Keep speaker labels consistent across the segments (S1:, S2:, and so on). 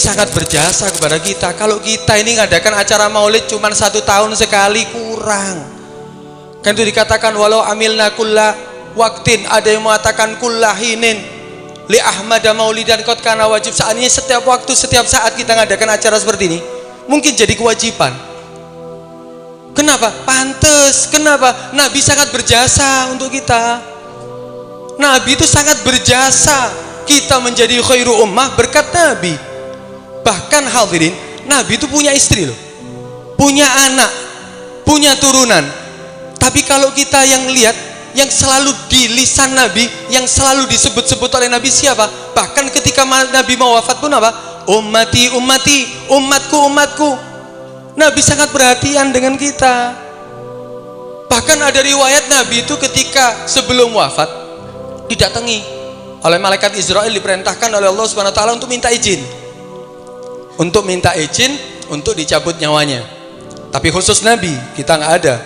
S1: sangat berjasa kepada kita. Kalau kita ini ngadakan acara maulid cuma 1 tahun sekali kurang. Kan itu dikatakan walau amilna kulla waktin, ada yang mengatakan kullahinin li Ahmad maulidan qad kana wajib. Seandainya setiap waktu, setiap saat kita ngadakan acara seperti ini, mungkin jadi kewajiban. Kenapa? Pantes. Kenapa? Nabi sangat berjasa untuk kita. Nabi itu sangat berjasa. Kita menjadi khairu ummah berkat Nabi. Bahkan hadirin, Nabi itu punya istri loh, punya anak, punya turunan. Tapi kalau kita yang lihat, yang selalu di lisan Nabi, yang selalu disebut-sebut oleh Nabi siapa? Bahkan ketika Nabi mau wafat pun apa? Ummati, ummati, umatku, umatku. Nabi sangat perhatian dengan kita. Bahkan ada riwayat Nabi itu ketika sebelum wafat didatangi oleh malaikat Israel, diperintahkan oleh Allah Subhanahu wa taala untuk minta izin. Untuk minta izin untuk dicabut nyawanya. Tapi khusus Nabi, kita nggak ada.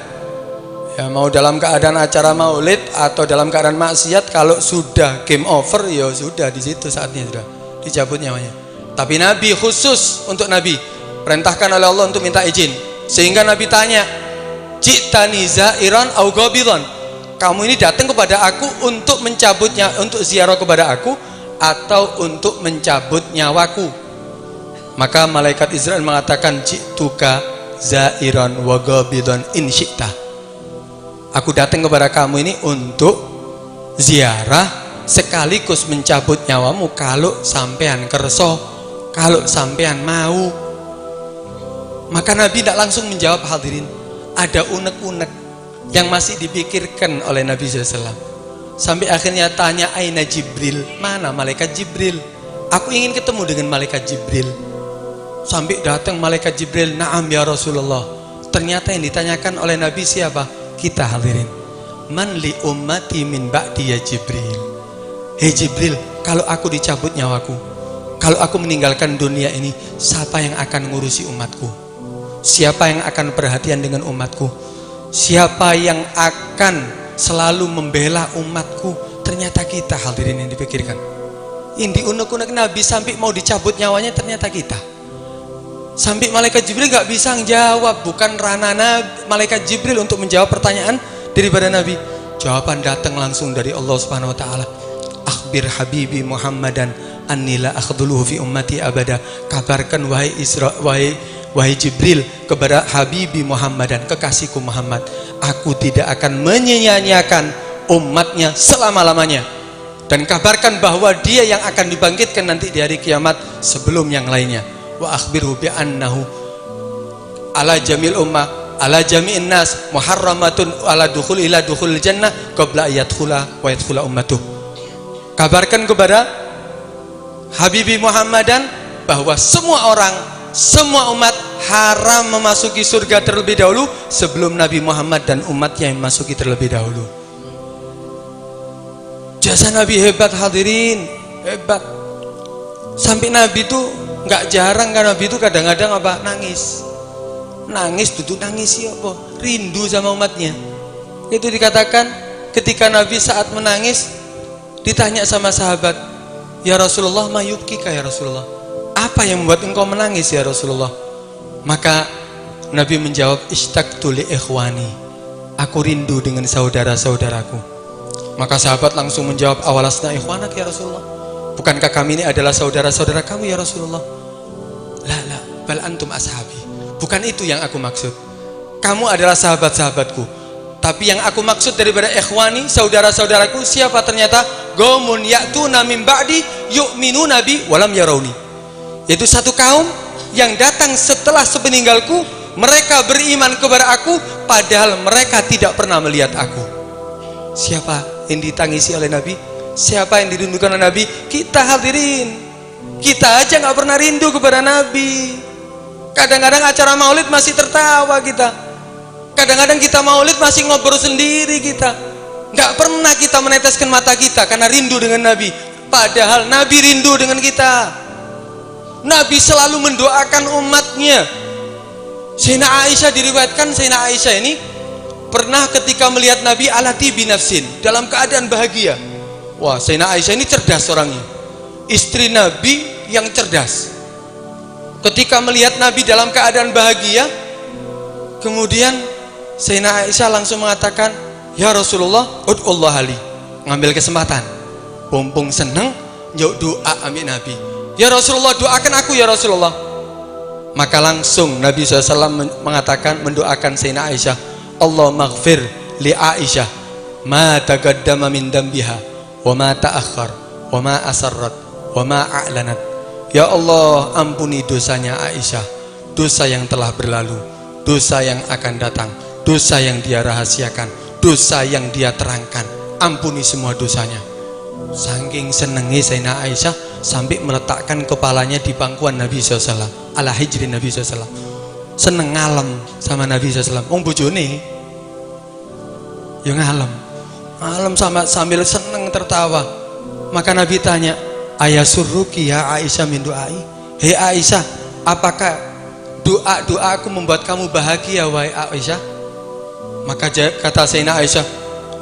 S1: Ya, mau dalam keadaan acara maulid atau dalam keadaan maksiat, kalau sudah game over ya sudah, di situ saatnya sudah dicabut nyawanya. Tapi Nabi khusus untuk Nabi perintahkan oleh Allah untuk minta izin. Sehingga Nabi tanya, "Ji'tani za'iran au ghabiran?" Kamu ini datang kepada aku untuk mencabutnya, untuk ziarah kepada aku atau untuk mencabut nyawaku? Maka malaikat Israel mengatakan, "Ji'tuka za'iran wa ghabiran in syi'ta." Aku datang kepada kamu ini untuk ziarah sekaligus mencabut nyawamu kalau sampean kerso, kalau sampean mau. Maka Nabi tidak langsung menjawab hadirin. Ada unek-unek yang masih dipikirkan oleh Nabi SAW. Sampai akhirnya tanya, "Aina Jibril?" Mana malaikat Jibril? Aku ingin ketemu dengan malaikat Jibril. Sampai datang malaikat Jibril, "Na'am ya Rasulullah." Ternyata yang ditanyakan oleh Nabi siapa? Kita hadirin. "Man li ummati min ba'di ya Jibril." Hei Jibril, kalau aku dicabut nyawaku, kalau aku meninggalkan dunia ini, siapa yang akan ngurusi umatku? Siapa yang akan perhatian dengan umatku? Siapa yang akan selalu membela umatku? Ternyata kita hadirin yang dipikirkan. Ini unek-unek Nabi sampai mau dicabut nyawanya, ternyata kita. Sampai malaikat Jibril gak bisa menjawab. Bukan ranah malaikat Jibril untuk menjawab pertanyaan daripada Nabi. Jawaban datang langsung dari Allah Subhanahu wa taala. "Akhbir habibi Muhammadan anni la akhdhuluhu fi ummati abada." Kabarkan wahai Jibril kepada habibi Muhammadan, kekasihku Muhammad, aku tidak akan menyia-nyiakan umatnya selama-lamanya. Dan kabarkan bahwa dia yang akan dibangkitkan nanti di hari kiamat sebelum yang lainnya. Wa akhbirhu bi annahu ala jamil ummah ala jami'in nas muharramatun ala dukhul ila dukhul jannah qabla ayadkhula wa yadkhula ummatuh. Kabarkan kepada habibi Muhammadan bahwa semua orang, semua umat haram memasuki surga terlebih dahulu sebelum Nabi Muhammad dan umatnya yang memasuki terlebih dahulu. Jasa Nabi hebat hadirin, hebat. Sampai Nabi itu nggak jarang kan, Nabi itu kadang-kadang apa? Nangis duduk nangis ya apa? Rindu sama umatnya. Itu dikatakan ketika Nabi saat menangis ditanya sama sahabat, "Ya Rasulullah, ma yubkika ya Rasulullah? Apa yang membuat engkau menangis ya Rasulullah?" Maka Nabi menjawab, "Ishtaqtu li ikhwani." Aku rindu dengan saudara-saudaraku. Maka sahabat langsung menjawab, "Awalasna ikhwanak ya Rasulullah? Bukankah kami ini adalah saudara-saudara kamu ya Rasulullah?" "La bal antum ashabi." Bukan itu yang aku maksud. Kamu adalah sahabat-sahabatku. Tapi yang aku maksud daripada ikhwani, saudara-saudaraku, siapa? Ternyata qaumun ya'tuna min ba'di yu'minuna bi walam yarawni. Yaitu satu kaum yang datang setelah sepeninggalku, mereka beriman kepada aku padahal mereka tidak pernah melihat aku. Siapa yang ditangisi oleh Nabi? Siapa yang dirindukan oleh Nabi? Kita hadirin. Kita aja nggak pernah rindu kepada Nabi. Kadang-kadang acara maulid masih tertawa kita. Kadang-kadang kita maulid masih ngobrol sendiri kita. Nggak pernah kita meneteskan mata kita karena rindu dengan Nabi. Padahal Nabi rindu dengan kita. Nabi selalu mendoakan umatnya. Sayyidina Aisyah diriwayatkan, Sayyidina Aisyah ini pernah ketika melihat Nabi alati binafsin, dalam keadaan bahagia. Wah, Sayyidina Aisyah ini cerdas orangnya. Istri Nabi yang cerdas. Ketika melihat Nabi dalam keadaan bahagia, kemudian Sayyidina Aisyah langsung mengatakan, "Ya Rasulullah, ud'ullah li." Ngambil kesempatan. Pompong seneng, yuk doa ambil Nabi. "Ya Rasulullah, doakan aku ya Rasulullah." Maka langsung Nabi SAW mengatakan, mendoakan Sayyidina Aisyah, "Allahumma ighfir li Aisyah ma taqaddama min dambiha wa ma ta'akhkhar wa ma asarrat wa ma a'lanat." Ya Allah, ampuni dosanya Aisyah, dosa yang telah berlalu, dosa yang akan datang, dosa yang dia rahasiakan, dosa yang dia terangkan. Ampuni semua dosanya. Saking senengnya Sayyidina Aisyah sampai meletakkan kepalanya di pangkuan Nabi SAW, ala hijri Nabi SAW. Seneng ngalem sama Nabi SAW. Bojone yang ngalem sambil seneng tertawa. Maka Nabi tanya, "Ayasurruki ya Aisyah min du'ai?" Hei Aisyah, apakah doa-doaku membuat kamu bahagia wahai Aisyah? Maka kata Sayyidina Aisyah,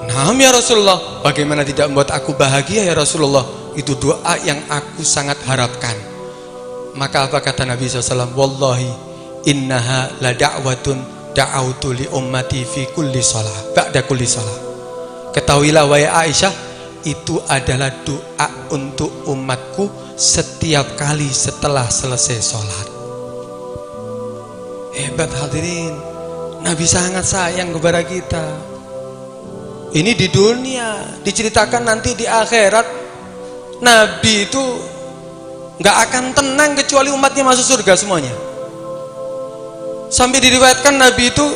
S1: "Naam ya Rasulullah, bagaimana tidak membuat aku bahagia ya Rasulullah? Itu doa yang aku sangat harapkan." Maka apa kata Nabi SAW? "Wallahi innaha la da'watun da'autu li ummati fi kulli shalah ba'da kulli shalah." Ketahuilah wahai Aisyah, itu adalah doa untuk umatku setiap kali setelah selesai sholat. Hebat hadirin, Nabi sangat sayang kepada kita. Ini di dunia, diceritakan nanti di akhirat Nabi itu nggak akan tenang kecuali umatnya masuk surga semuanya. Sampai diriwayatkan Nabi itu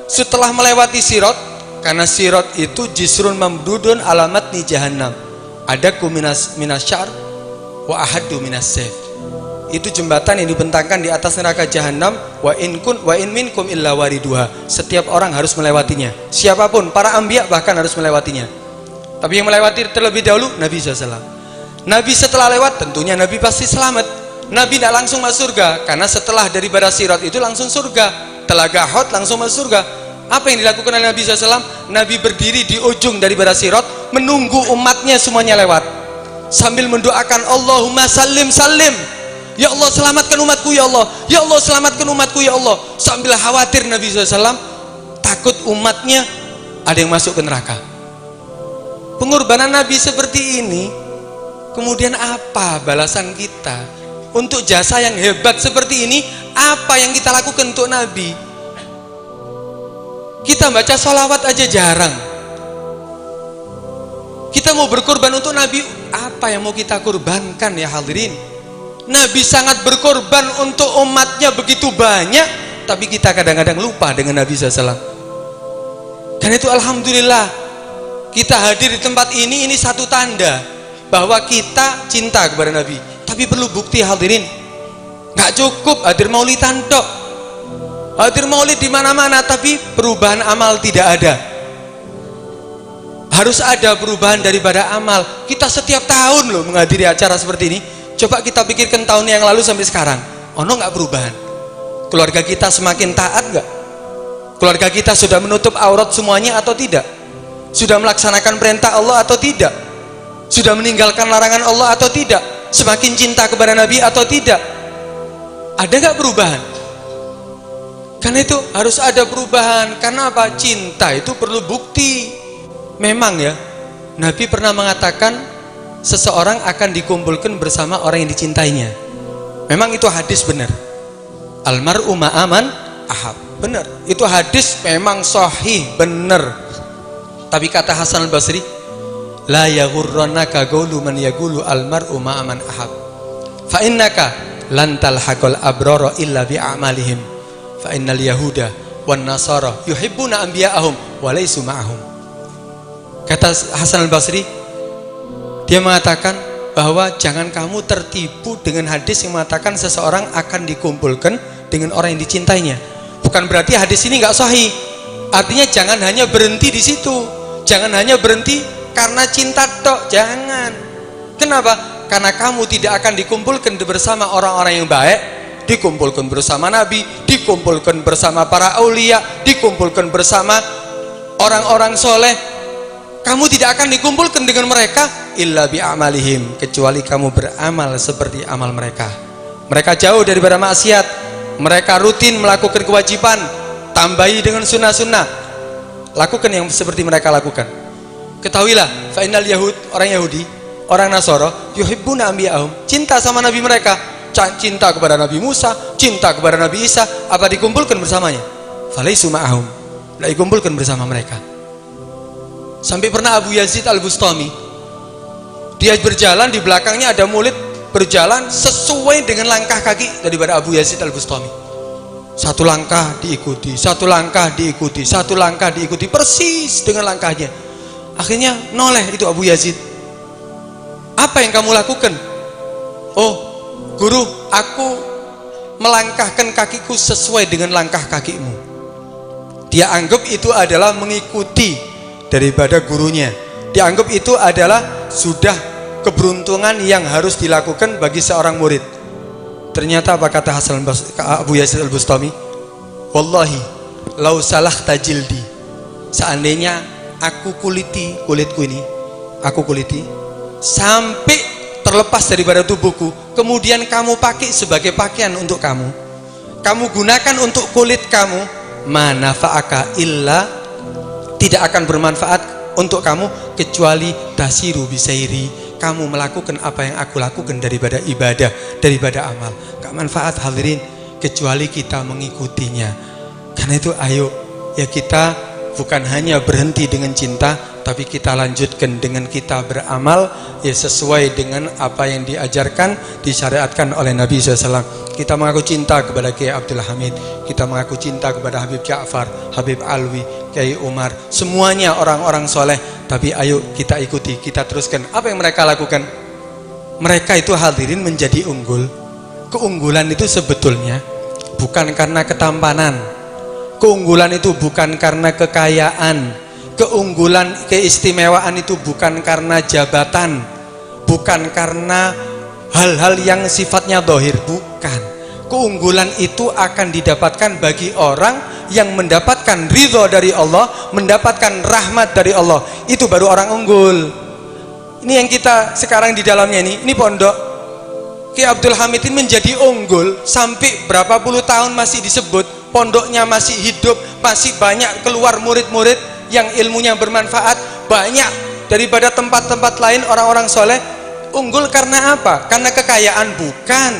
S1: setelah melewati Sirat, karena Sirat itu jisrun mamdudun alamat ni jahannam, ada minas syar wa ahaddu minas sayf. Itu jembatan yang dibentangkan di atas neraka jahanam. Wa in minkum illa wariduha. Setiap orang harus melewatinya, siapapun, para anbiya bahkan harus melewatinya. Tapi yang melewati terlebih dahulu Nabi SAW. Nabi setelah lewat tentunya Nabi pasti selamat. Nabi tidak langsung masuk surga, karena setelah daripada Sirat itu langsung surga, Telaga Hod langsung masuk surga. Apa yang dilakukan oleh Nabi SAW? Nabi berdiri di ujung daripada Sirat, menunggu umatnya semuanya lewat, sambil mendoakan, "Allahumma sallim sallim." Ya Allah, selamatkan umatku ya Allah. Ya Allah, selamatkan umatku ya Allah. Sambil khawatir Nabi SAW, takut umatnya ada yang masuk ke neraka. Pengorbanan Nabi seperti ini, kemudian apa balasan kita? Untuk jasa yang hebat seperti ini, apa yang kita lakukan untuk Nabi? Kita baca sholawat aja jarang. Kita mau berkorban untuk Nabi, apa yang mau kita korbankan ya hadirin? Nabi sangat berkorban untuk umatnya begitu banyak, tapi kita kadang-kadang lupa dengan Nabi SAW. Karena itu alhamdulillah kita hadir di tempat ini satu tanda bahwa kita cinta kepada Nabi. Tapi perlu bukti hadirin. Nggak cukup hadir maulidan tok. Hadir maulid di mana-mana tapi perubahan amal tidak ada. Harus ada perubahan daripada amal. Kita setiap tahun loh menghadiri acara seperti ini. Coba kita pikirkan tahun yang lalu sampai sekarang, ono nggak perubahan? Keluarga kita semakin taat nggak? Keluarga kita sudah menutup aurat semuanya atau tidak? Sudah melaksanakan perintah Allah atau tidak? Sudah meninggalkan larangan Allah atau tidak? Semakin cinta kepada Nabi atau tidak? Ada nggak perubahan? Karena itu harus ada perubahan. Karena apa? Cinta itu perlu bukti. Memang ya, Nabi pernah mengatakan seseorang akan dikumpulkan bersama orang yang dicintainya. Memang itu hadis benar. Almar'u ma'aman ahab. Benar. Itu hadis memang sahih, benar. Tapi kata Hasan al-Basri, la yaghurrannaka qawlu man yaqulu almar'u ma'aman ahab. Fa innaka lan talhaqal abrara illa bi a'malihim. Fa innal yahuda wan nasara yuhibbuna anbiya'ahum wa laysu ma'ahum. Kata Hasan al-Basri, dia mengatakan bahwa jangan kamu tertipu dengan hadis yang mengatakan seseorang akan dikumpulkan dengan orang yang dicintainya. Bukan berarti hadis ini nggak sahih. Artinya jangan hanya berhenti di situ. Jangan hanya berhenti karena cinta tok. Jangan. Kenapa? Karena kamu tidak akan dikumpulkan bersama orang-orang yang baik, dikumpulkan bersama Nabi, dikumpulkan bersama para aulia, dikumpulkan bersama orang-orang soleh. Kamu tidak akan dikumpulkan dengan mereka illa bi amalihim, kecuali kamu beramal seperti amal mereka. Mereka jauh daripada maksiat, mereka rutin melakukan kewajiban, tambahi dengan sunnah-sunnah. Lakukan yang seperti mereka lakukan. Ketahuilah, fa innal yahud, orang Yahudi, orang Nasara, yuhibbuna anbiya'ahum, cinta sama nabi mereka, cinta kepada Nabi Musa, cinta kepada Nabi Isa. Apa dikumpulkan bersamanya? Falaisu ma'ahum, tidak dikumpulkan bersama mereka. Sampai pernah Abu Yazid Al-Bustami, dia berjalan, di belakangnya ada murid berjalan sesuai dengan langkah kaki daripada Abu Yazid Al-Bustami. Satu langkah diikuti, satu langkah diikuti, satu langkah diikuti, persis dengan langkahnya. Akhirnya noleh itu Abu Yazid. Apa yang kamu lakukan? Oh guru, aku melangkahkan kakiku sesuai dengan langkah kakimu. Dia anggap itu adalah mengikuti daripada gurunya. Dianggap itu adalah sudah keberuntungan yang harus dilakukan bagi seorang murid. Ternyata apa kata Abu Yazid Al-Bustami? Wallahi lau salah tajildi, seandainya aku kuliti kulitku ini, aku kuliti sampai terlepas daripada tubuhku, kemudian kamu pakai sebagai pakaian untuk kamu gunakan untuk kulit kamu, manafa'aka illa, tidak akan bermanfaat untuk kamu kecuali tasiru bisairi, kamu melakukan apa yang aku lakukan daripada ibadah, daripada amal. Gak manfaat hadirin kecuali kita mengikutinya. Karena itu ayo ya, kita bukan hanya berhenti dengan cinta, tapi kita lanjutkan dengan kita beramal ya sesuai dengan apa yang diajarkan, disyariatkan oleh Nabi SAW. Kita mengaku cinta kepada Kiai Abdul Hamid, kita mengaku cinta kepada Habib Ja'far, Habib Alwi, Kiai Umar, semuanya orang-orang soleh. Tapi ayo kita ikuti, kita teruskan apa yang mereka lakukan. Mereka itu hadirin menjadi unggul. Keunggulan itu sebetulnya bukan karena ketampanan, keunggulan itu bukan karena kekayaan, keunggulan, keistimewaan itu bukan karena jabatan, bukan karena hal-hal yang sifatnya dohir, bukan. Keunggulan itu akan didapatkan bagi orang yang mendapatkan ridho dari Allah, mendapatkan rahmat dari Allah. Itu baru orang unggul. Ini yang kita sekarang di dalamnya ini pondok Ki Abdul Hamid ini menjadi unggul sampai berapa puluh tahun masih disebut, pondoknya masih hidup, masih banyak keluar murid-murid yang ilmunya bermanfaat, banyak daripada tempat-tempat lain orang-orang soleh. Unggul karena apa? Karena kekayaan bukan,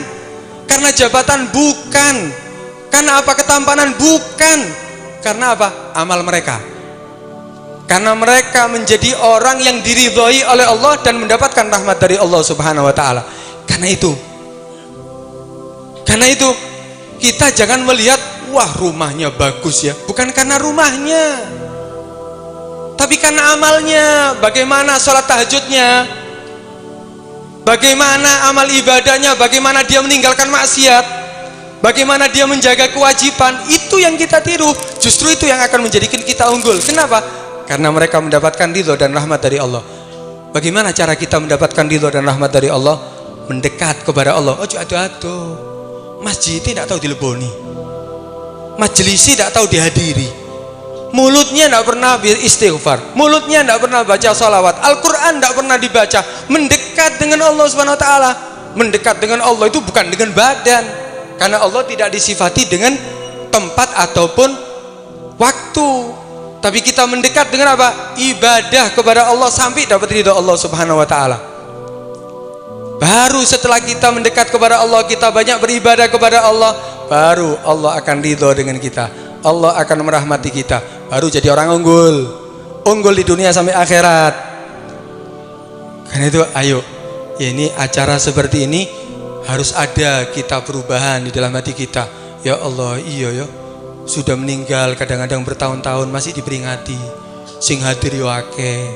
S1: karena jabatan bukan, karena apa? Ketampanan bukan, karena apa? Amal mereka. Karena mereka menjadi orang yang diridhoi oleh Allah dan mendapatkan rahmat dari Allah Subhanahu wa taala. Karena itu kita jangan melihat wah rumahnya bagus ya, bukan karena rumahnya, tapi karena amalnya. Bagaimana sholat tahajudnya, bagaimana amal ibadahnya, bagaimana dia meninggalkan maksiat, bagaimana dia menjaga kewajiban. Itu yang kita tiru. Justru itu yang akan menjadikan kita unggul. Kenapa? Karena mereka mendapatkan ridho dan rahmat dari Allah. Bagaimana cara kita mendapatkan ridho dan rahmat dari Allah? Mendekat kepada Allah. Ojo ado-ado. Masjid tidak tahu dileboni, majelis tidak tahu dihadiri, mulutnya tidak pernah istighfar, mulutnya tidak pernah baca salawat, Al-Quran tidak pernah dibaca. Mendekat dengan Allah Subhanahu wa taala. Mendekat dengan Allah itu bukan dengan badan, karena Allah tidak disifati dengan tempat ataupun waktu. Tapi kita mendekat dengan apa? Ibadah kepada Allah sampai dapat ridho Allah Subhanahu wa taala. Baru setelah kita mendekat kepada Allah, kita banyak beribadah kepada Allah, baru Allah akan ridho dengan kita, Allah akan merahmati kita, baru jadi orang unggul. Unggul di dunia sampai akhirat. Karena itu ayo, ini acara seperti ini harus ada kita perubahan di dalam hati kita. Ya Allah, iya ya, sudah meninggal kadang-kadang bertahun-tahun masih diperingati, sing hadir yo akeh,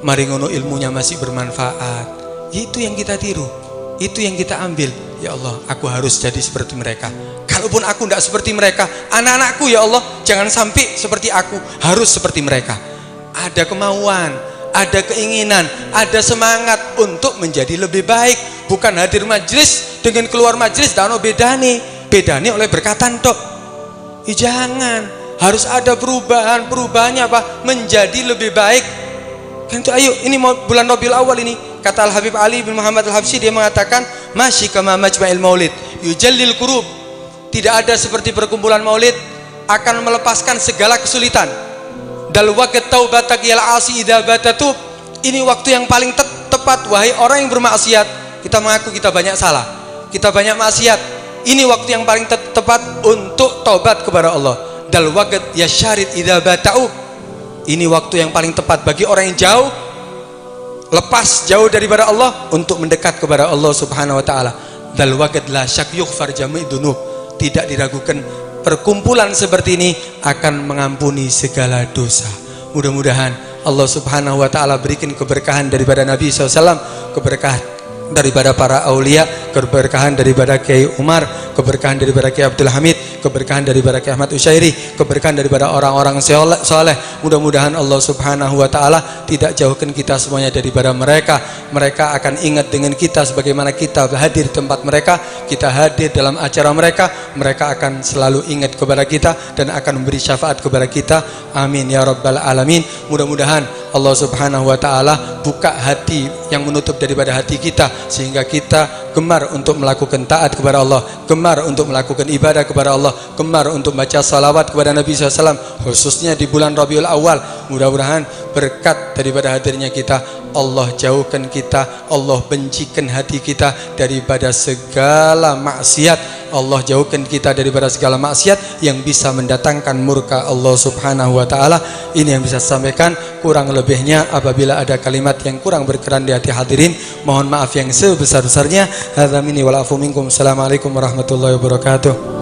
S1: mari ngono ilmunya masih bermanfaat. Itu yang kita tiru, itu yang kita ambil. Ya Allah, aku harus jadi seperti mereka. Kalaupun aku tidak seperti mereka, anak-anakku ya Allah jangan sampai seperti aku, harus seperti mereka. Ada kemauan, ada keinginan, ada semangat untuk menjadi lebih baik. Bukan hadir majelis dengan keluar majelis dan bedane oleh berkatan tok. Jangan, harus ada perubahan. Perubahannya apa? Menjadi lebih baik. Kan itu ayo, ini mau bulan Rabiul Awal ini. Kata Al-Habib Ali bin Muhammad Al-Habsyi, dia mengatakan masyi kama majma'il maulid yujallil kurub. Tidak ada seperti perkumpulan maulid akan melepaskan segala kesulitan. Dal waqt taubatak yal asi idza batatub. Ini waktu yang paling tepat wahai orang yang bermaksiat. Kita mengaku kita banyak salah, kita banyak maksiat. Ini waktu yang paling tepat untuk taubat kepada Allah. Dal waqt yasharid idza bata'ub. Ini waktu yang paling tepat bagi orang yang jauh, lepas jauh daripada Allah, untuk mendekat kepada Allah Subhanahu wa taala. Dal waqt la syak yughfar jami' dunub. Tidak diragukan perkumpulan seperti ini akan mengampuni segala dosa. Mudah-mudahan Allah Subhanahu wa taala berikan keberkahan daripada Nabi SAW, keberkahan daripada para aulia, keberkahan daripada Kiai Umar, keberkahan daripada Kiai Abdul Hamid, keberkahan daripada Kiai Ahmad Usyairi, keberkahan daripada orang-orang soleh. Mudah-mudahan Allah Subhanahu wa taala tidak jauhkan kita semuanya daripada mereka. Mereka akan ingat dengan kita sebagaimana kita hadir di tempat mereka, kita hadir dalam acara mereka. Mereka akan selalu ingat kepada kita dan akan memberi syafaat kepada kita. Amin ya rabbal alamin. Mudah-mudahan Allah Subhanahu wa taala buka hati yang menutup daripada hati kita, sehingga kita gemar untuk melakukan taat kepada Allah, gemar untuk melakukan ibadah kepada Allah, gemar untuk baca salawat kepada Nabi SAW, khususnya di bulan Rabiul Awal. Mudah-mudahan berkat daripada hadirnya kita, Allah jauhkan kita, Allah bencikan hati kita daripada segala maksiat. Allah jauhkan kita daripada segala maksiat yang bisa mendatangkan murka Allah Subhanahu wa taala. Ini yang bisa saya sampaikan. Kurang lebihnya apabila ada kalimat yang kurang berkenan di hati hadirin, mohon maaf yang sebesar-besarnya. Hadza minni wal afu minkum. Assalamualaikum warahmatullahi wabarakatuh.